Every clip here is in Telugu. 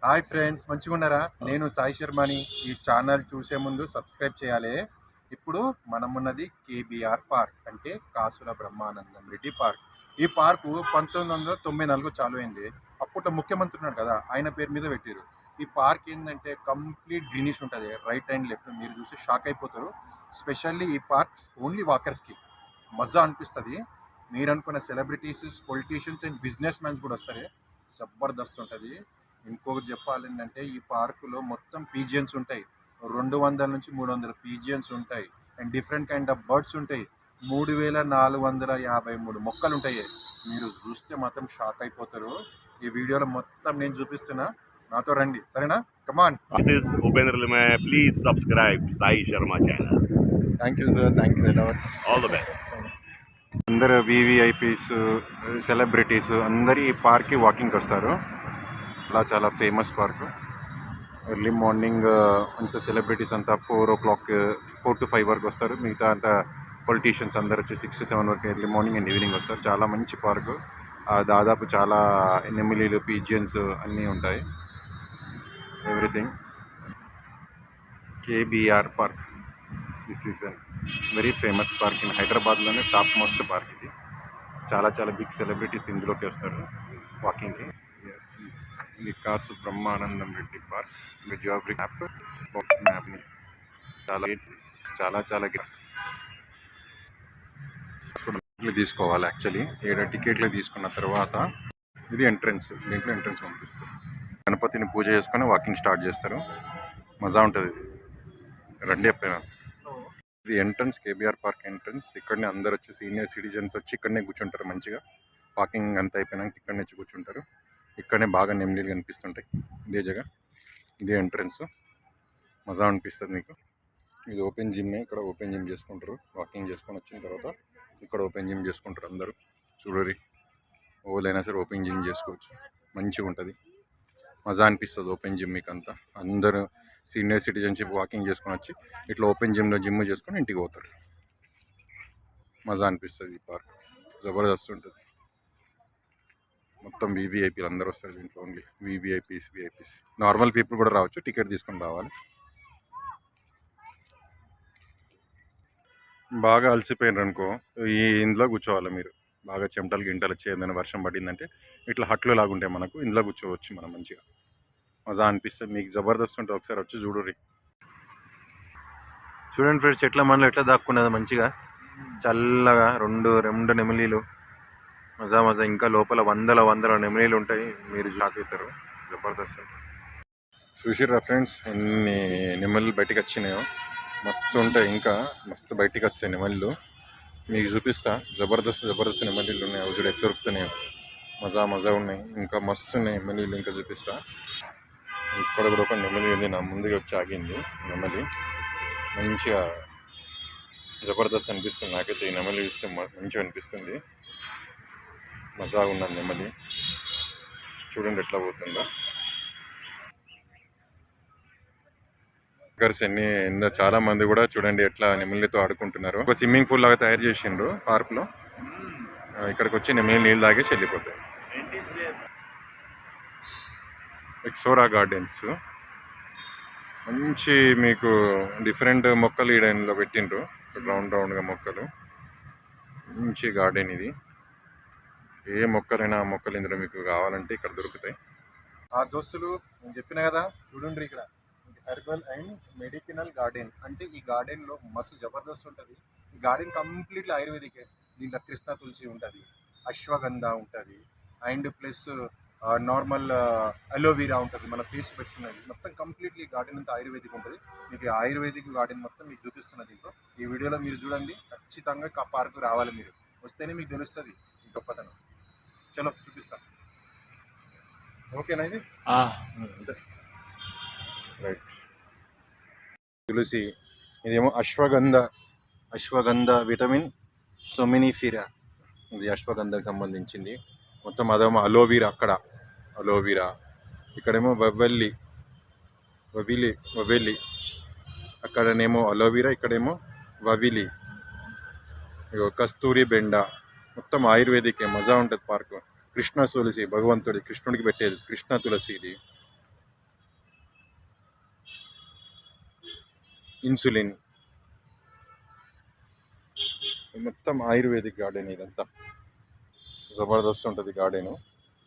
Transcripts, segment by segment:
Hi friends, మంచిగున్నారా? నేను సాయి శర్మని. ఈ ఛానల్ చూసే ముందు సబ్స్క్రైబ్ చేయాలి. ఇప్పుడు మనమున్నది కేబీఆర్ పార్క్, అంటే కాసుల బ్రహ్మానందం రెడ్డి పార్క్. ఈ పార్కు 1994 చాలు అయింది. అప్పట్లో ముఖ్యమంత్రి ఉన్నాడు కదా, ఆయన పేరు మీద పెట్టారు. ఈ పార్క్ ఏంటంటే కంప్లీట్ గ్రీనిష్ ఉంటుంది, రైట్ అండ్ లెఫ్ట్. మీరు చూసి షాక్ అయిపోతారు. స్పెషల్లీ ఈ పార్క్స్ ఓన్లీ వాకర్స్కి మజా అనిపిస్తుంది. మీరు అనుకున్న celebrities, politicians and business mans కూడా వస్తారు. జబర్దస్త్ ఉంటుంది. ఇంకొకటి చెప్పాలంటే ఈ పార్కులో మొత్తం పీజియన్స్ ఉంటాయి. 200 నుంచి 300 పీజియన్స్ ఉంటాయి. And different kind of birds ఉంటాయి. 3453 మొక్కలు ఉంటాయి. మీరు చూస్తే మాత్రం షాక్ అయిపోతారు. ఈ వీడియోలో మొత్తం నేను చూపిస్తున్నా, నాతో రండి, సరేనా? కమాన్. This is Upendra Limaya. Please subscribe Sai Sharma channel. Thank you sir, thank you. All the best. అందరు వివిఐపీస్, సెలబ్రిటీస్ అందరు ఈ పార్క్కి వాకింగ్కి వస్తారు. అలా చాలా ఫేమస్ పార్క్. ఎర్లీ మార్నింగ్ అంతా సెలబ్రిటీస్ అంతా 4 o'clock 4 to 5 వరకు వస్తారు. మిగతా అంతా పొలిటీషియన్స్ అందరు వచ్చి 6 to 7 వరకు ఎర్లీ మార్నింగ్ అండ్ ఈవినింగ్ వస్తారు. చాలా మంచి పార్కు. దాదాపు చాలా నెమిలీలు, పీజియన్స్ అన్నీ ఉంటాయి. Everything. KBR park. This is an very famous park in హైదరాబాద్లోనే టాప్ మోస్ట్ పార్క్ ఇది. చాలా చాలా బిగ్ సెలబ్రిటీస్ ఇందులోకి వస్తారు వాకింగ్కి. ఇది Kasu Brahmanandam Reddy park. Geographic map, box మ్యాప్ని చాలా చాలా చాలా టికెట్లు తీసుకోవాలి. యాక్చువల్లీ 7 టికెట్లు తీసుకున్న తర్వాత ఇది ఎంట్రన్స్. దీంట్లో ఎంట్రన్స్ పంపిస్తారు. గణపతిని పూజ చేసుకొని వాకింగ్ స్టార్ట్ చేస్తారు. మజా ఉంటుంది. రండి ఎప్పుడైనా. ఇది ఎంట్రన్స్, కేబీఆర్ పార్క్ ఎంట్రన్స్. ఇక్కడనే అందరు వచ్చి సీనియర్ సిటిజన్స్ వచ్చి ఇక్కడనే కూర్చుంటారు. మంచిగా వాకింగ్ అంతా అయిపోయినాక ఇక్కడనే వచ్చి కూర్చుంటారు. ఇక్కడనే బాగా నెమ్మదిగా కనిపిస్తుంటాయి. ఇదే జగ, ఇదే ఎంట్రన్స్. మజా అనిపిస్తుంది మీకు. ఇది ఓపెన్ జిమ్మే. ఇక్కడ ఓపెన్ జిమ్ చేసుకుంటారు. వాకింగ్ చేసుకొని వచ్చిన తర్వాత ఇక్కడ ఓపెన్ జిమ్ చేసుకుంటారు అందరూ. చూడరి, ఓలైనా సరే ఓపెన్ జిమ్ చేసుకోవచ్చు. మంచిగా ఉంటుంది, మజా అనిపిస్తుంది ఓపెన్ జిమ్ మీకు అంతా. అందరూ సీనియర్ సిటిజన్షిప్ వాకింగ్ చేసుకొని వచ్చి ఇట్లా ఓపెన్ జిమ్లో జిమ్ చేసుకొని ఇంటికి పోతారు. మజా అనిపిస్తుంది. ఈ పార్క్ జబర్దస్త్ ఉంటుంది. మొత్తం వివిఐపీలు అందరూ వస్తారు దీంట్లో. Only VVIPs. నార్మల్ పీపుల్ కూడా రావచ్చు, టికెట్ తీసుకొని రావాలి. బాగా అలసిపోయినారు అనుకో, ఈ ఇంట్లో కూర్చోవాలి మీరు. బాగా చెమటలు గింటలు వచ్చి ఏదైనా వర్షం పడిందంటే ఇట్లా హట్లు లాగుంటాయి మనకు, ఇంట్లో కూర్చోవచ్చు మనం మంచిగా. మజా అనిపిస్తుంది మీకు. జబర్దస్త్ ఉంటుంది. ఒకసారి వచ్చి చూడుర్రి. చూడండి ఫ్రెండ్స్, చెట్ల మనలో ఎట్లా దాక్కున్నది మంచిగా చల్లగా. రెండు నెమిలీలు. మజా. ఇంకా లోపల వందల నెమిలీలు ఉంటాయి. మీరు షాక్ అవుతారు. జబర్దస్త్. చూసిర్రా ఫ్రెండ్స్ ఎన్ని నెమళ్ళు బయటికి వచ్చినాయో? మస్తు ఉంటాయి. ఇంకా మస్తు బయటికి వస్తాయి నెమళ్ళు. మీకు చూపిస్తా. జబర్దస్త్ నెమలీలు ఉన్నాయి. అవి చూడు ఎట్లా దొరుకుతున్నాయో. మజా ఉన్నాయి. ఇంకా మస్తు ఉన్నాయి నెమలీలు. ఇంకా చూపిస్తా. ఇక్కడ కూడా ఒక నెమలి ఉంది, నా ముందుగా వచ్చి ఆగింది. నెమలి మంచిగా జబర్దస్త్ అనిపిస్తుంది నాకైతే. ఈ నెమలి చూస్తే మంచిగా అనిపిస్తుంది. మజా ఉన్నది నెమలి. చూడండి ఎట్లా పోతుందో. గర్స్ చాలా మంది కూడా చూడండి ఎట్లా నెమలితో ఆడుకుంటున్నారు. ఒక స్విమ్మింగ్ పూల్ లాగా తయారు చేసిండ్రు పార్క్లో. ఇక్కడికి వచ్చి నెమలి నీళ్ళు తాగేసి వెళ్ళిపోతాయి. ఎక్సోరా గార్డెన్స్. మంచి మీకు డిఫరెంట్ మొక్కలు ఈ డైన్లో పెట్టిండ్రు. రౌండ్గా మొక్కలు. మంచి గార్డెన్ ఇది. ఏ మొక్కలైనా ఆ మొక్కలు ఇందులో మీకు కావాలంటే ఇక్కడ దొరుకుతాయి. ఆ దోస్తులు నేను చెప్పిన కదా, చూడండి ఇక్కడ హెర్బల్ అండ్ మెడిసినల్ గార్డెన్. అంటే ఈ గార్డెన్లో మస్తు జబర్దస్త్ ఉంటుంది. ఈ గార్డెన్ కంప్లీట్లీ ఆయుర్వేదికే. దీంట్లో కృష్ణ తులసి ఉంటుంది, అశ్వగంధ ఉంటుంది, అండ్ ప్లస్ నార్మల్ అలోవీరా ఉంటుంది, మన ఫేస్ పెట్టుకున్నది. మొత్తం కంప్లీట్లీ గార్డెన్ అంతా ఆయుర్వేదిక్ ఉంటుంది. మీకు ఆయుర్వేదిక్ గార్డెన్ మొత్తం మీకు చూపిస్తున్నది దీంట్లో. ఈ వీడియోలో మీరు చూడండి. ఖచ్చితంగా పార్కు రావాలి మీరు. వస్తేనే మీకు తెలుస్తుంది ఈ గొప్పతనం. చలో చూపిస్తా. ఓకేనా? ఇది అంతే. రైట్. తులసి. ఇదేమో అశ్వగంధ విటమిన్ సొమినిఫిరా. ఇది అశ్వగంధకు సంబంధించింది. మొత్తం అదేమో అలోవీరా. అక్కడ అలోవీరా. ఇక్కడేమో వవెలి. అక్కడనేమో అలోవీరా, ఇక్కడేమో వవిలి. కస్తూరి బెండ. మొత్తం ఆయుర్వేదికే. మజా ఉంటుంది పార్కు. కృష్ణ తులసి, భగవంతుడి కృష్ణుడికి పెట్టేది కృష్ణ తులసి ఇది. ఇన్సులిన్, మొత్తం ఆయుర్వేదిక్ గార్డెన్ ఇదంతా. జబర్దస్త్ ఉంటుంది గార్డెను,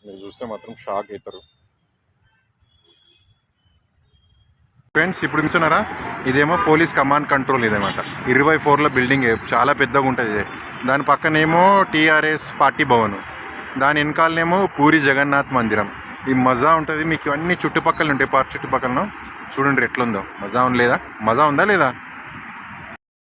మీరు చూస్తే మాత్రం షాక్ అవుతారు. ఫ్రెండ్స్ ఇప్పుడు చూస్తున్నారా, ఇదేమో పోలీస్ కమాండ్ కంట్రోల్ ఇదన్నమాట. 24 బిల్డింగ్ చాలా పెద్దగా ఉంటుంది ఇది. దాని పక్కనేమో టీఆర్ఎస్ పార్టీ భవన్, దాని వెనకాలనేమో పూరి జగన్నాథ్ మందిరం. ఈ మజా ఉంటుంది మీకు, అన్ని చుట్టుపక్కల ఉంటాయి. పార్క్ చుట్టుపక్కల చూడండి ఎట్లుందో. మజా ఉందా లేదా?